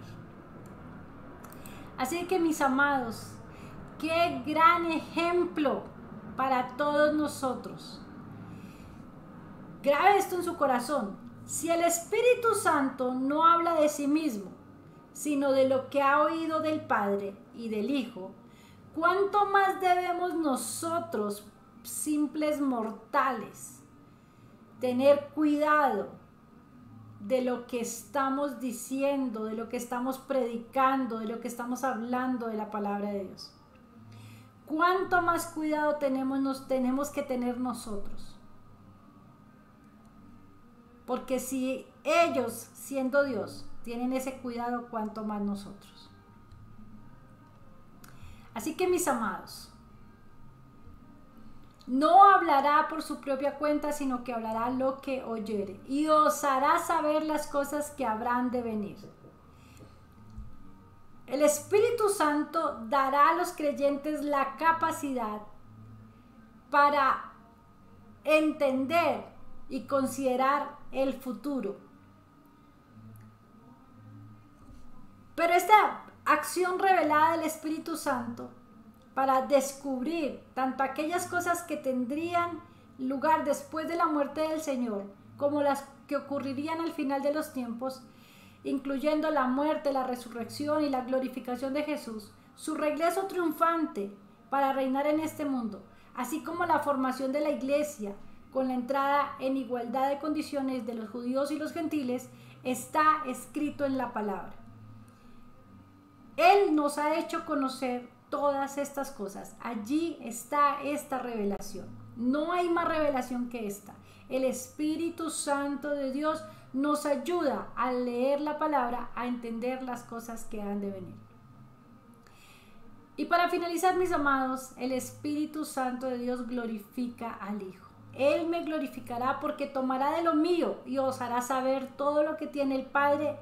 [SPEAKER 1] Así que, mis amados, qué gran ejemplo para todos nosotros. Grabe esto en su corazón. Si el Espíritu Santo no habla de sí mismo, sino de lo que ha oído del Padre y del Hijo, ¿cuánto más debemos nosotros, simples mortales, tener cuidado de lo que estamos diciendo, de lo que estamos predicando, de lo que estamos hablando de la palabra de Dios? ¿Cuánto más cuidado tenemos que tener nosotros? Porque si ellos, siendo Dios, tienen ese cuidado, ¿cuánto más nosotros? Así que, mis amados, No hablará por su propia cuenta, sino que hablará lo que oyere, y os hará saber las cosas que habrán de venir. El Espíritu Santo dará a los creyentes la capacidad para entender y considerar el futuro. Pero esta acción revelada del Espíritu Santo para descubrir tanto aquellas cosas que tendrían lugar después de la muerte del Señor, como las que ocurrirían al final de los tiempos, incluyendo la muerte, la resurrección y la glorificación de Jesús, su regreso triunfante para reinar en este mundo, así como la formación de la iglesia con la entrada en igualdad de condiciones de los judíos y los gentiles, está escrito en la palabra. Él nos ha hecho conocer todas estas cosas. Allí está esta revelación. No hay más revelación que esta. El Espíritu Santo de Dios nos ayuda a leer la palabra, a entender las cosas que han de venir. Y para finalizar, mis amados, el Espíritu Santo de Dios glorifica al Hijo. Él me glorificará porque tomará de lo mío y os hará saber todo lo que tiene el Padre,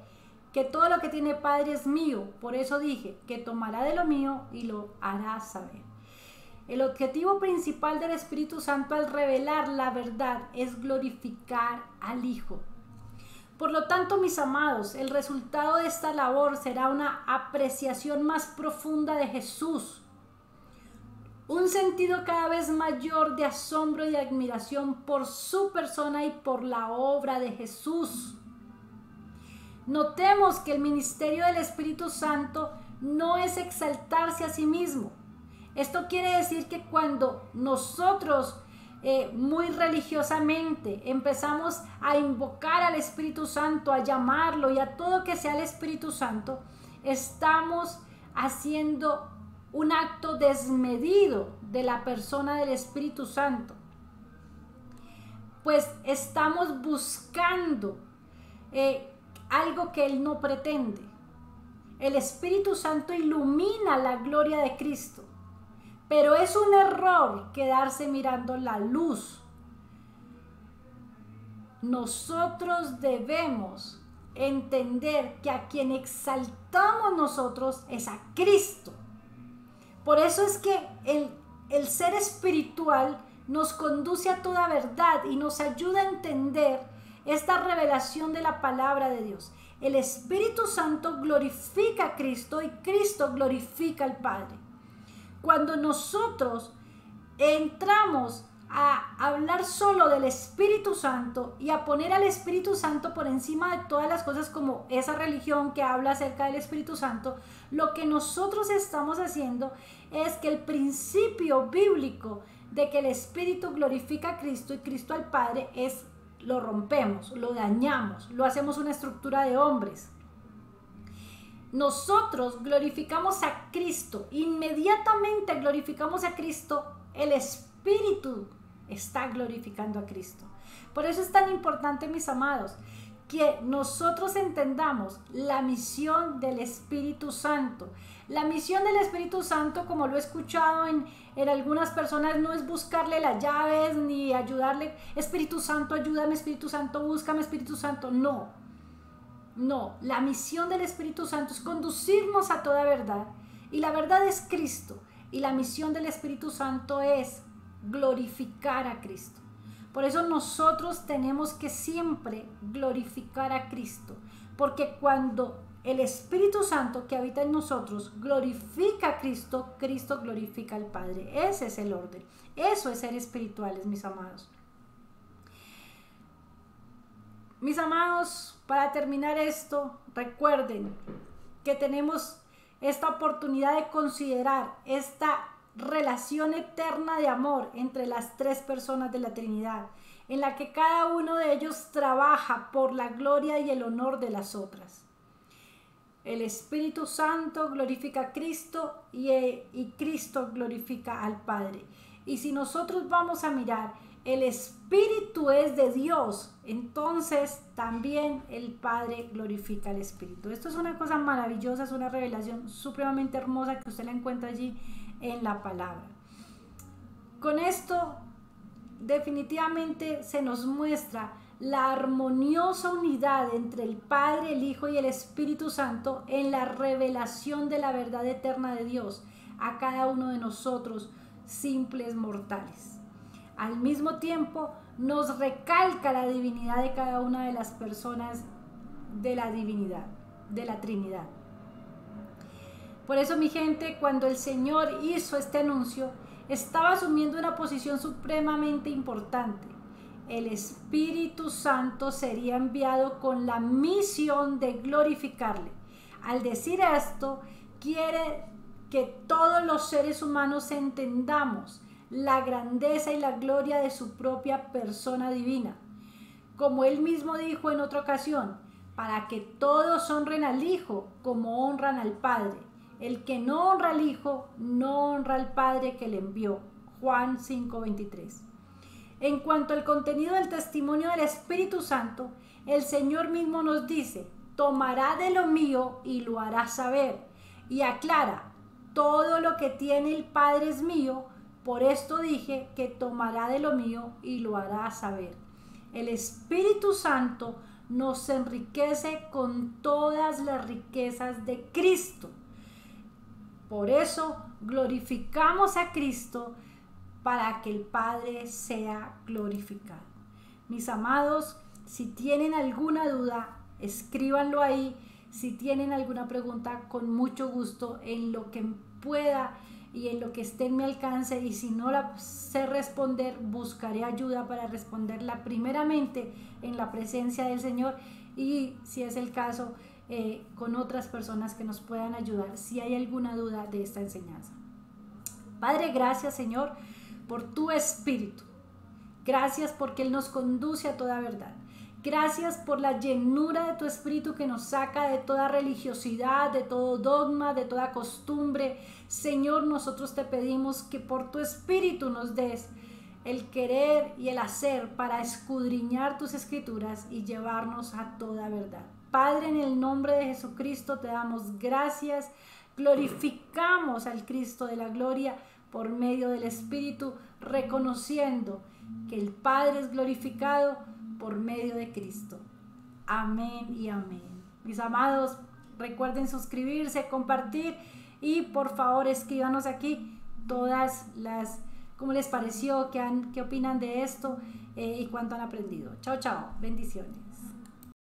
[SPEAKER 1] que todo lo que tiene el Padre es mío. Por eso dije que tomará de lo mío y lo hará saber. El objetivo principal del Espíritu Santo al revelar la verdad es glorificar al Hijo. Por lo tanto, mis amados, el resultado de esta labor será una apreciación más profunda de Jesús, un sentido cada vez mayor de asombro y admiración por su persona y por la obra de Jesús. Notemos que el ministerio del Espíritu Santo no es exaltarse a sí mismo. Esto quiere decir que cuando nosotros muy religiosamente empezamos a invocar al Espíritu Santo, a llamarlo y a todo que sea el Espíritu Santo, estamos haciendo un acto desmedido de la persona del Espíritu Santo, pues estamos buscando algo que Él no pretende. El Espíritu Santo ilumina la gloria de Cristo, pero es un error quedarse mirando la luz. Nosotros debemos entender que a quien exaltamos nosotros es a Cristo. Por eso es que el ser espiritual nos conduce a toda verdad y nos ayuda a entender esta revelación de la palabra de Dios. El Espíritu Santo glorifica a Cristo y Cristo glorifica al Padre. Cuando nosotros entramos a hablar solo del Espíritu Santo y a poner al Espíritu Santo por encima de todas las cosas, como esa religión que habla acerca del Espíritu Santo, lo que nosotros estamos haciendo es que el principio bíblico de que el Espíritu glorifica a Cristo y Cristo al Padre lo rompemos, lo dañamos, lo hacemos una estructura de hombres. Nosotros glorificamos a Cristo, inmediatamente glorificamos a Cristo, el Espíritu está glorificando a Cristo. Por eso es tan importante, mis amados, que nosotros entendamos la misión del Espíritu Santo. La misión del Espíritu Santo, como lo he escuchado en algunas personas, no es buscarle las llaves ni ayudarle, Espíritu Santo, ayúdame, Espíritu Santo, búscame, Espíritu Santo. No, la misión del Espíritu Santo es conducirnos a toda verdad, y la verdad es Cristo, y la misión del Espíritu Santo es glorificar a Cristo. Por eso nosotros tenemos que siempre glorificar a Cristo, porque cuando el Espíritu Santo que habita en nosotros glorifica a Cristo, Cristo glorifica al Padre. Ese es el orden. Eso es ser espirituales, mis amados. Mis amados, para terminar esto, recuerden que tenemos esta oportunidad de considerar esta relación eterna de amor entre las tres personas de la Trinidad, en la que cada uno de ellos trabaja por la gloria y el honor de las otras. El Espíritu Santo glorifica a Cristo y Cristo glorifica al Padre. Y si nosotros vamos a mirar, el Espíritu es de Dios, entonces también el Padre glorifica al Espíritu. Esto es una cosa maravillosa, es una revelación supremamente hermosa que usted la encuentra allí en la palabra. Con esto definitivamente se nos muestra la armoniosa unidad entre el Padre, el Hijo y el Espíritu Santo en la revelación de la verdad eterna de Dios a cada uno de nosotros, simples mortales. Al mismo tiempo, nos recalca la divinidad de cada una de las personas de la divinidad, de la Trinidad. Por eso, mi gente, cuando el Señor hizo este anuncio, estaba asumiendo una posición supremamente importante. El Espíritu Santo sería enviado con la misión de glorificarle. Al decir esto, quiere que todos los seres humanos entendamos la grandeza y la gloria de su propia persona divina. Como él mismo dijo en otra ocasión, para que todos honren al Hijo como honran al Padre. El que no honra al Hijo, no honra al Padre que le envió. Juan 5:23. En cuanto al contenido del testimonio del Espíritu Santo, el Señor mismo nos dice, tomará de lo mío y lo hará saber. Y aclara, todo lo que tiene el Padre es mío, por esto dije que tomará de lo mío y lo hará saber. El Espíritu Santo nos enriquece con todas las riquezas de Cristo. Por eso glorificamos a Cristo para que el Padre sea glorificado. Mis amados, si tienen alguna duda, escríbanlo ahí. Si tienen alguna pregunta, con mucho gusto, en lo que pueda y en lo que esté en mi alcance, y si no la sé responder, buscaré ayuda para responderla primeramente en la presencia del Señor, y si es el caso, con otras personas que nos puedan ayudar si hay alguna duda de esta enseñanza. Padre, gracias, Señor, por tu Espíritu. Gracias porque Él nos conduce a toda verdad. Gracias por la llenura de tu Espíritu que nos saca de toda religiosidad, de todo dogma, de toda costumbre. Señor, nosotros te pedimos que por tu Espíritu nos des el querer y el hacer para escudriñar tus Escrituras y llevarnos a toda verdad. Padre, en el nombre de Jesucristo te damos gracias, glorificamos al Cristo de la gloria por medio del Espíritu, reconociendo que el Padre es glorificado por medio de Cristo. Amén y amén. Mis amados, recuerden suscribirse, compartir y por favor escríbanos aquí todas las, cómo les pareció, qué opinan de esto y cuánto han aprendido. Chao, chao. Bendiciones.